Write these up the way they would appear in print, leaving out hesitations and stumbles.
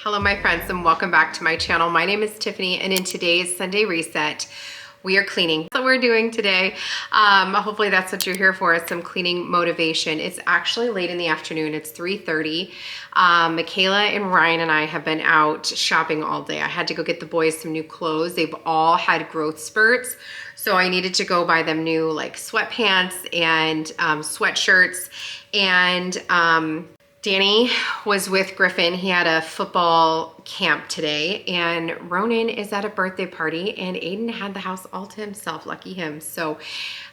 Hello my friends and welcome back to my channel. My name is Tiffany and in today's Sunday Reset, we are cleaning. That's what we're doing today. Hopefully that's what you're here for, is some cleaning motivation. It's actually late in the afternoon. It's 3:30. Michaela and Ryan and I have been out shopping all day. I had to go get the boys some new clothes. They've all had growth spurts. So I needed to go buy them new like sweatpants and sweatshirts. And Danny was with Griffin. He had a football camp today, and Ronan is at a birthday party, and Aiden had the house all to himself. Lucky him. So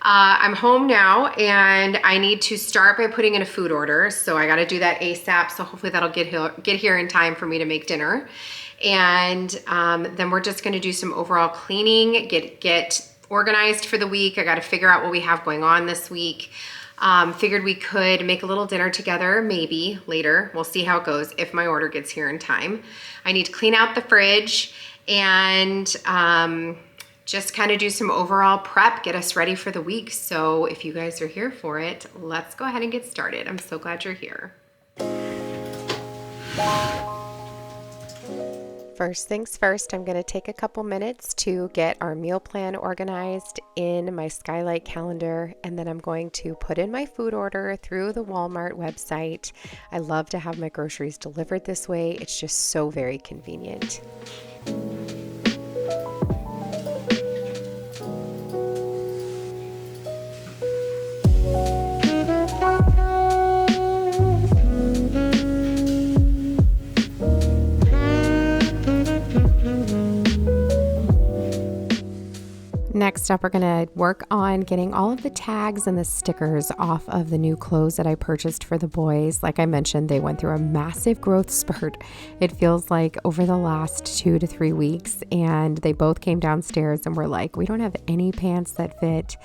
I'm home now, and I need to start by putting in a food order. So I got to do that ASAP. So hopefully that'll get here in time for me to make dinner. And then we're just going to do some overall cleaning, get organized for the week. I got to figure out what we have going on this week. Figured we could make a little dinner together, maybe later. We'll see how it goes if my order gets here in time. I need to clean out the fridge and just kind of do some overall prep, get us ready for the week. So if you guys are here for it, let's go ahead and get started. I'm so glad you're here. First things first, I'm going to take a couple minutes to get our meal plan organized in my Skylight calendar, and then I'm going to put in my food order through the Walmart website. I love to have my groceries delivered this way. It's just so very convenient. Next up, we're going to work on getting all of the tags and the stickers off of the new clothes that I purchased for the boys. Like I mentioned, they went through a massive growth spurt. It feels like over the last 2 to 3 weeks, and they both came downstairs and were like, we don't have any pants that fit.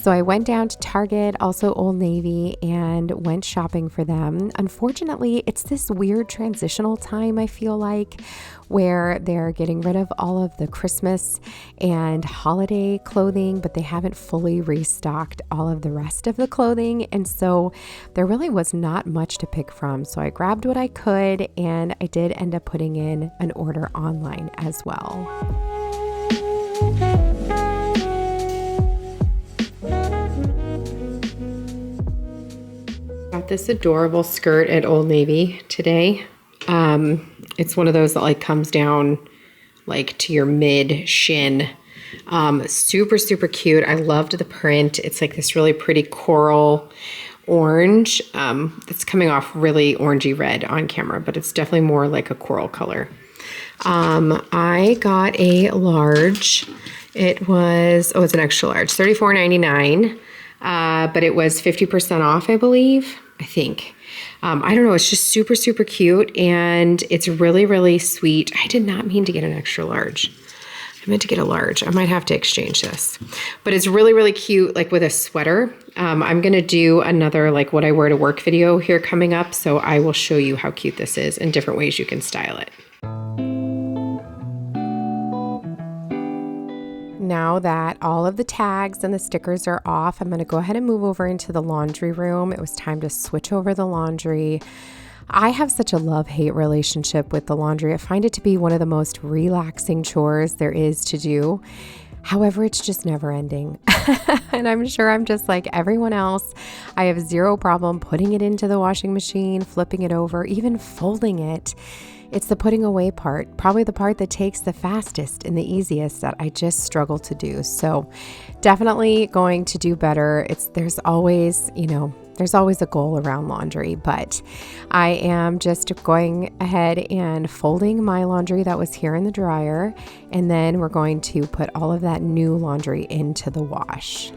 So I went down to Target, also Old Navy, and went shopping for them. Unfortunately, it's this weird transitional time, I feel like, where they're getting rid of all of the Christmas and holiday clothing, but they haven't fully restocked all of the rest of the clothing. And so there really was not much to pick from. So I grabbed what I could, and I did end up putting in an order online as well. Got this adorable skirt at Old Navy today. It's one of those that like comes down like to your mid shin. Super, super cute. I loved the print. It's like this really pretty coral orange. It's coming off really orangey red on camera, but it's definitely more like a coral color. I got a large. It was, it's an extra large, $34.99. But it was 50% off, I believe. I think. I don't know. It's just super, super cute. And it's really, really sweet. I did not mean to get an extra large. I meant to get a large. I might have to exchange this. But it's really, really cute, like with a sweater. I'm going to do another like what I wear to work video here coming up. So I will show you how cute this is and different ways you can style it. Now that all of the tags and the stickers are off, I'm going to go ahead and move over into the laundry room. It was time to switch over the laundry. I have such a love-hate relationship with the laundry. I find it to be one of the most relaxing chores there is to do. However, it's just never ending. And I'm sure I'm just like everyone else. I have zero problem putting it into the washing machine, flipping it over, even folding it. It's the putting away part, probably the part that takes the fastest and the easiest that I just struggle to do. So definitely going to do better. There's always a goal around laundry, but I am just going ahead and folding my laundry that was here in the dryer. And then we're going to put all of that new laundry into the wash.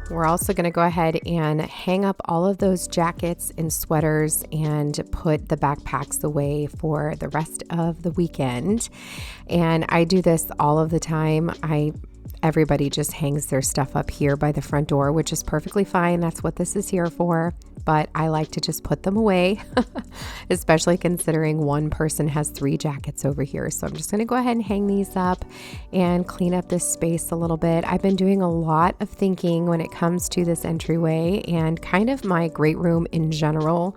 We're also going to go ahead and hang up all of those jackets and sweaters and put the backpacks away for the rest of the weekend. And I do this all of the time. Everybody just hangs their stuff up here by the front door, which is perfectly fine. That's what this is here for. But I like to just put them away, especially considering one person has 3 jackets over here. So I'm just going to go ahead and hang these up and clean up this space a little bit. I've been doing a lot of thinking when it comes to this entryway and kind of my great room in general.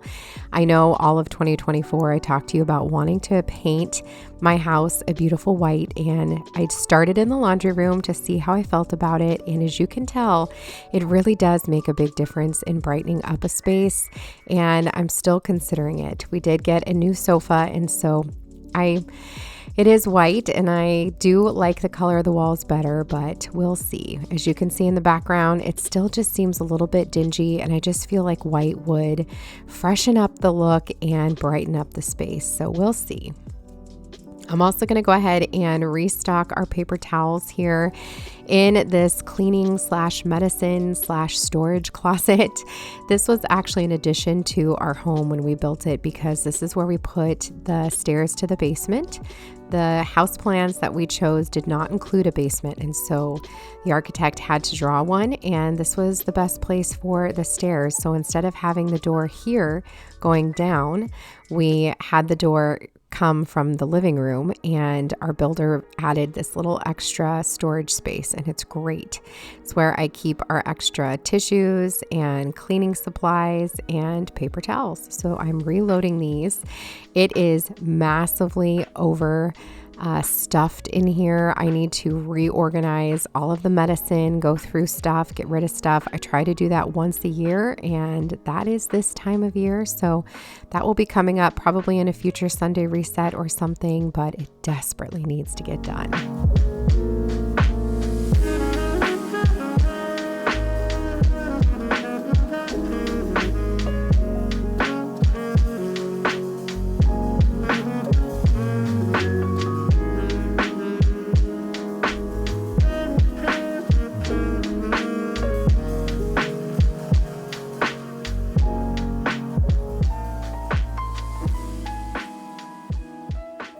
I know all of 2024 I talked to you about wanting to paint my house a beautiful white, and I started in the laundry room to see how I felt about it. And as you can tell, it really does make a big difference in brightening up a space, and I'm still considering it. We did get a new sofa, and so it is white, and I do like the color of the walls better, but we'll see. As you can see in the background, it still just seems a little bit dingy, and I just feel like white would freshen up the look and brighten up the space, so we'll see. I'm also going to go ahead and restock our paper towels here in this cleaning / medicine / storage closet. This was actually an addition to our home when we built it, because this is where we put the stairs to the basement. The house plans that we chose did not include a basement, and so the architect had to draw one, and this was the best place for the stairs. So instead of having the door here going down, we had the door come from the living room, and our builder added this little extra storage space, and it's great. It's where I keep our extra tissues and cleaning supplies and paper towels. So I'm reloading these. It is massively over stuffed in here. I need to reorganize all of the medicine, go through stuff, get rid of stuff. I try to do that once a year, and that is this time of year. So that will be coming up probably in a future Sunday reset or something, but it desperately needs to get done.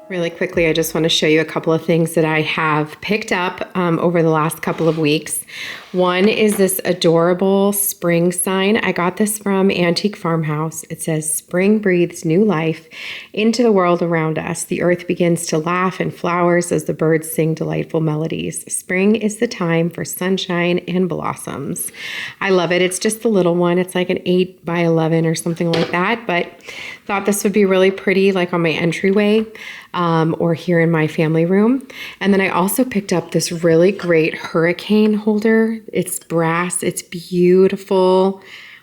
Really quickly, I just want to show you a couple of things that I have picked up over the last couple of weeks. One is this adorable spring sign. I got this from Antique Farmhouse. It says, "Spring breathes new life into the world around us. The earth begins to laugh and flowers as the birds sing delightful melodies. Spring is the time for sunshine and blossoms." I love it. It's just the little one. It's like an 8 by 11 or something like that, but thought this would be really pretty like on my entryway or here in my family room. And then I also picked up this really great hurricane holder. It's brass. It's beautiful.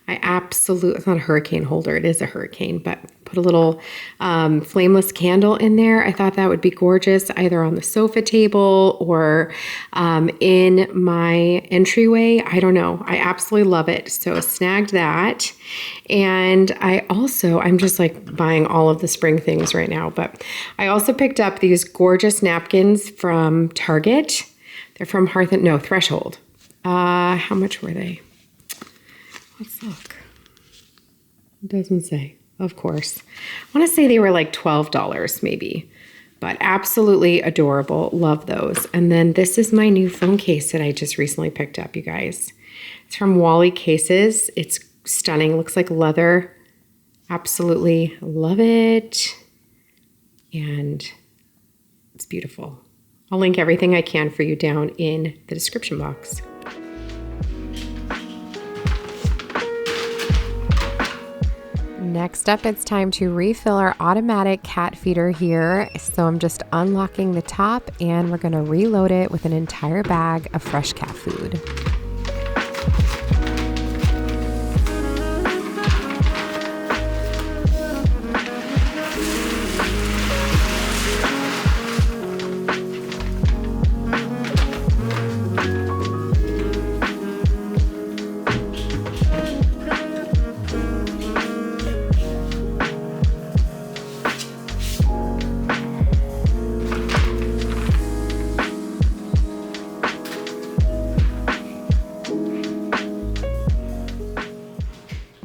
It's not a hurricane holder. It is a hurricane, but put a little flameless candle in there. I thought that would be gorgeous, either on the sofa table or in my entryway. I don't know. I absolutely love it. So I snagged that. And I'm just like buying all of the spring things right now, but I also picked up these gorgeous napkins from Target. They're from Threshold. How much were they? Let's look. It doesn't say, of course. I want to say they were like $12 maybe, but absolutely adorable. Love those. And then this is my new phone case that I just recently picked up, you guys. It's from Wally Cases. It's stunning. Looks like leather. Absolutely love it. And it's beautiful. I'll link everything I can for you down in the description box. Next up, it's time to refill our automatic cat feeder here. So I'm just unlocking the top, and we're going to reload it with an entire bag of fresh cat food.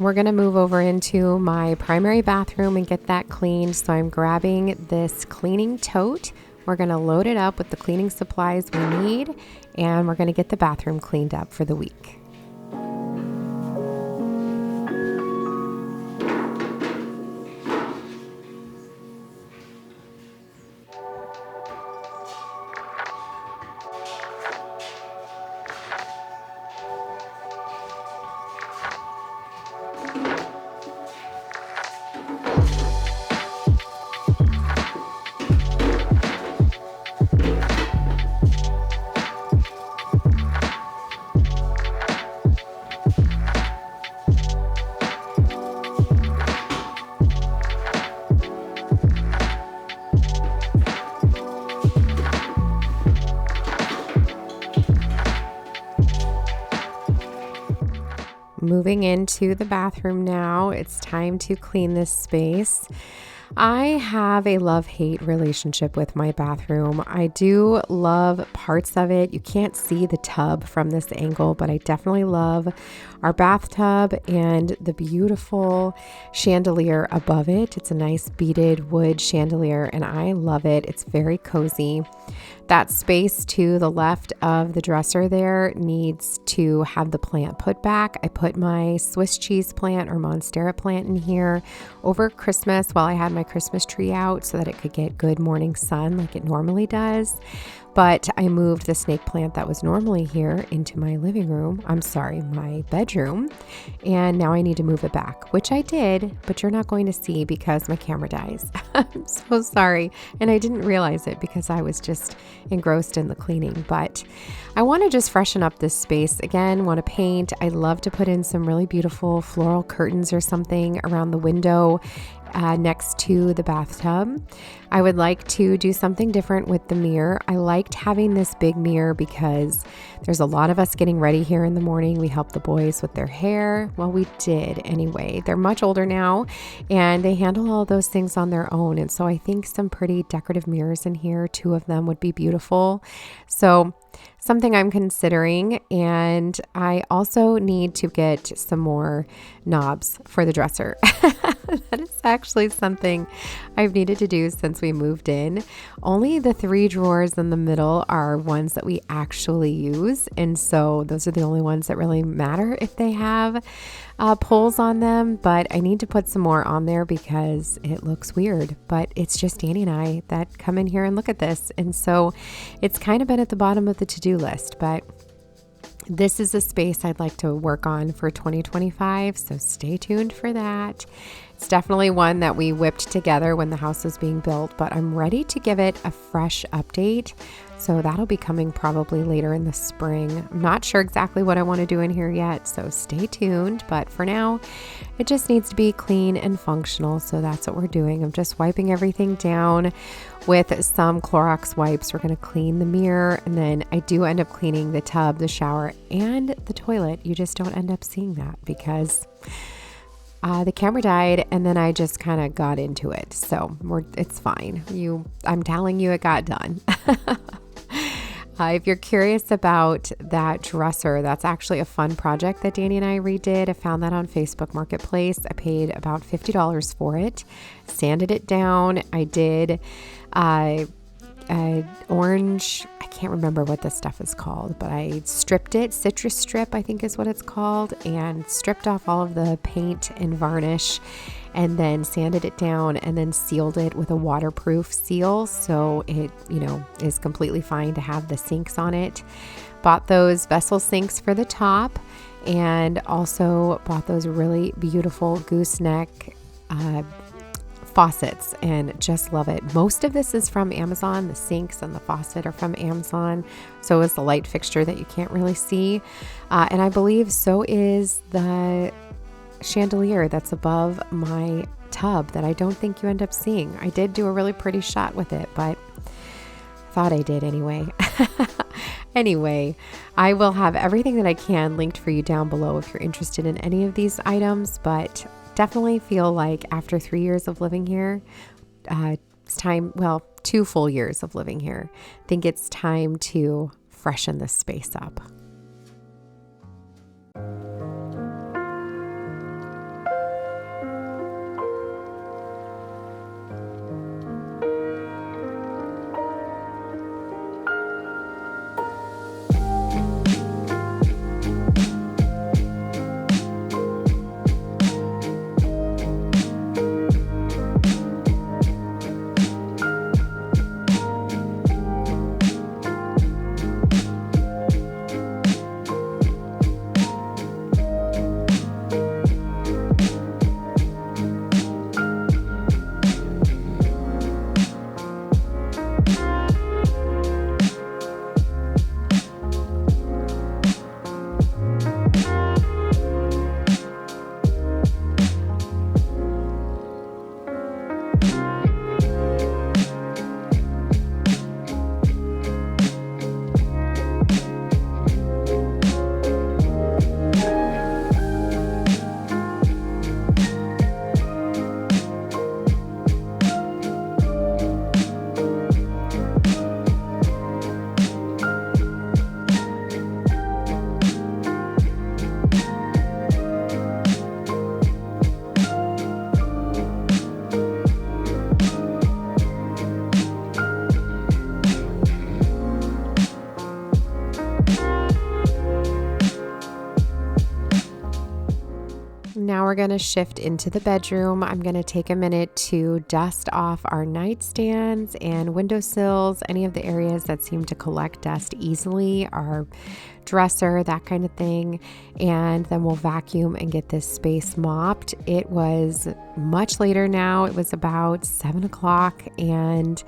we're going to move over into my primary bathroom and get that cleaned. So I'm grabbing this cleaning tote. We're going to load it up with the cleaning supplies we need, and we're going to get the bathroom cleaned up for the week. Moving into the bathroom now, it's time to clean this space. I have a love-hate relationship with my bathroom. I do love parts of it. You can't see the tub from this angle, but I definitely love our bathtub and the beautiful chandelier above it. It's a nice beaded wood chandelier, and I love it. It's very cozy. That space to the left of the dresser there needs to have the plant put back. I put my Swiss cheese plant or Monstera plant in here over Christmas while I had my Christmas tree out so that it could get good morning sun like it normally does. But I moved the snake plant that was normally here into my my bedroom. And now I need to move it back, which I did, but you're not going to see because my camera dies. I'm so sorry. And I didn't realize it because I was just engrossed in the cleaning. But I want to just freshen up this space. Again, want to paint. I love to put in some really beautiful floral curtains or something around the window next to the bathtub. I would like to do something different with the mirror. I liked having this big mirror because there's a lot of us getting ready here in the morning. We help the boys with their hair. Well, we did anyway. They're much older now and they handle all those things on their own. And so I think some pretty decorative mirrors in here, 2 of them would be beautiful. So something I'm considering, and I also need to get some more knobs for the dresser. That is actually something I've needed to do since we moved in. Only the 3 drawers in the middle are ones that we actually use, and so those are the only ones that really matter if they have pulls on them, but I need to put some more on there because it looks weird. But it's just Danny and I that come in here and look at this, and so it's kind of been at the bottom of the to-do list, but this is a space I'd like to work on for 2025, so stay tuned for that. It's definitely one that we whipped together when the house was being built, but I'm ready to give it a fresh update. So that'll be coming probably later in the spring. I'm not sure exactly what I want to do in here yet, so stay tuned. But for now, it just needs to be clean and functional. So that's what we're doing. I'm just wiping everything down with some Clorox wipes. We're going to clean the mirror, and then I do end up cleaning the tub, the shower, and the toilet. You just don't end up seeing that because the camera died, and then I just kind of got into it. So it's fine. I'm telling you, it got done. If you're curious about that dresser, that's actually a fun project that Danny and I redid. I found that on Facebook Marketplace. I paid about $50 for it, sanded it down. I did orange, I can't remember what this stuff is called, but I stripped it, citrus strip I think is what it's called, and stripped off all of the paint and varnish, and then sanded it down and then sealed it with a waterproof seal so it, is completely fine to have the sinks on it. Bought those vessel sinks for the top, and also bought those really beautiful gooseneck faucets, and just love it. Most of this is from Amazon. The sinks and the faucet are from Amazon. So is the light fixture that you can't really see. And I believe so is the chandelier that's above my tub that I don't think you end up seeing. I did do a really pretty shot with it, but thought I did anyway. Anyway, I will have everything that I can linked for you down below if you're interested in any of these items, but definitely feel like after 3 years of living here, it's time, 2 full years of living here, I think it's time to freshen this space up. Now we're going to shift into the bedroom. I'm going to take a minute to dust off our nightstands and windowsills, any of the areas that seem to collect dust easily, our dresser, that kind of thing. And then we'll vacuum and get this space mopped. It was much later now. It was about 7 o'clock and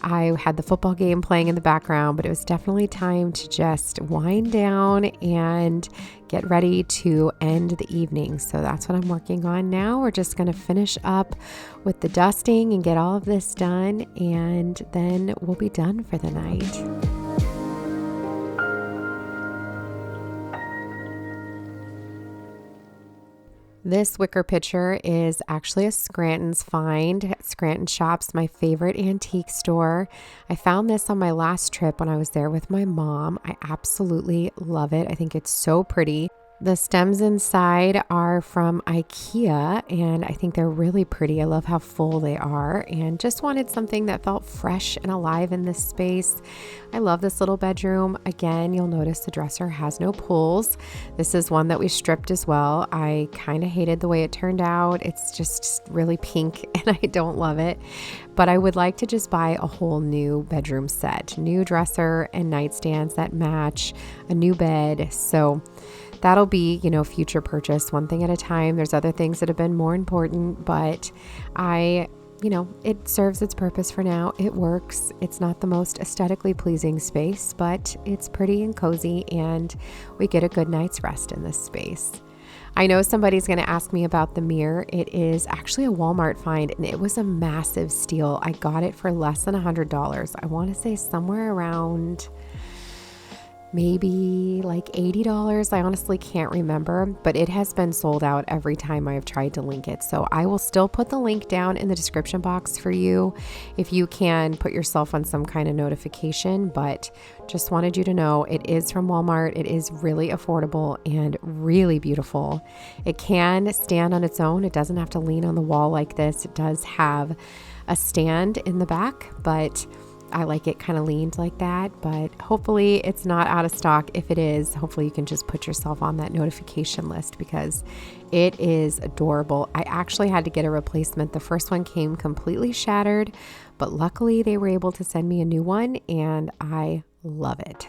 I had the football game playing in the background, but it was definitely time to just wind down and get ready to end the evening. So that's what I'm working on now. We're just going to finish up with the dusting and get all of this done, and then we'll be done for the night. This wicker pitcher is actually a Scranton's find. Scranton Shop's my favorite antique store. I found this on my last trip when I was there with my mom. I absolutely love it. I think it's so pretty. The stems inside are from IKEA, and I think they're really pretty. I love how full they are, and just wanted something that felt fresh and alive in this space. I love this little bedroom. Again, you'll notice the dresser has no pulls. This is one that we stripped as well. I kind of hated the way it turned out. It's just really pink, and I don't love it. But I would like to just buy a whole new bedroom set, new dresser and nightstands that match, a new bed. So that'll be, future purchase, one thing at a time. There's other things that have been more important, but it serves its purpose for now. It works. It's not the most aesthetically pleasing space, but it's pretty and cozy, and we get a good night's rest in this space. I know somebody's going to ask me about the mirror. It is actually a Walmart find, and it was a massive steal. I got it for less than $100. I want to say somewhere around maybe like $80. I honestly can't remember, but it has been sold out every time I've tried to link it. So I will still put the link down in the description box for you if you can put yourself on some kind of notification, but just wanted you to know it is from Walmart. It is really affordable and really beautiful. It can stand on its own. It doesn't have to lean on the wall like this. It does have a stand in the back, but I like it kind of leaned like that, but hopefully it's not out of stock. If it is, hopefully you can just put yourself on that notification list because it is adorable. I actually had to get a replacement. The first one came completely shattered, but luckily they were able to send me a new one, and I love it.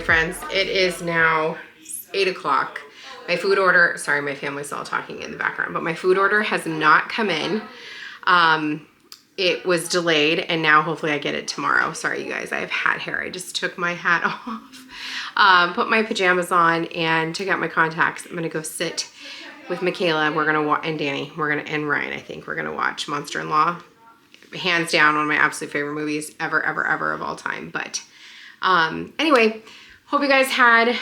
friends, it is now 8 o'clock. My food order, sorry, my family's all talking in the background, but my food order has not come in. It was delayed, and now hopefully I get it tomorrow. Sorry, you guys, I have hat hair. I just took my hat off, put my pajamas on, and took out my contacts. I'm gonna go sit with Michaela. We're gonna watch, and Danny. And Ryan. I think we're gonna watch Monster-in-Law. Hands down, one of my absolute favorite movies ever, ever, ever of all time. But anyway, hope you guys had,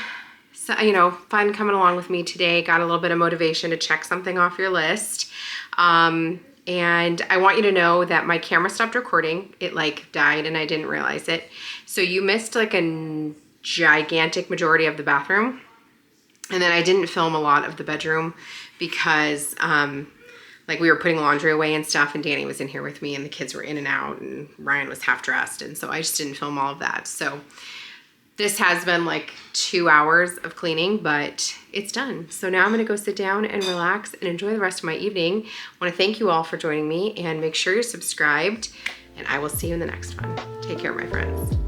you know, fun coming along with me today. Got a little bit of motivation to check something off your list. And I want you to know that my camera stopped recording. It like died and I didn't realize it. So you missed like a gigantic majority of the bathroom. And then I didn't film a lot of the bedroom because like we were putting laundry away and stuff, and Danny was in here with me, and the kids were in and out, and Ryan was half dressed. And so I just didn't film all of that. So this has been like 2 hours of cleaning, but it's done. So now I'm gonna go sit down and relax and enjoy the rest of my evening. I wanna thank you all for joining me, and make sure you're subscribed, and I will see you in the next one. Take care, my friends.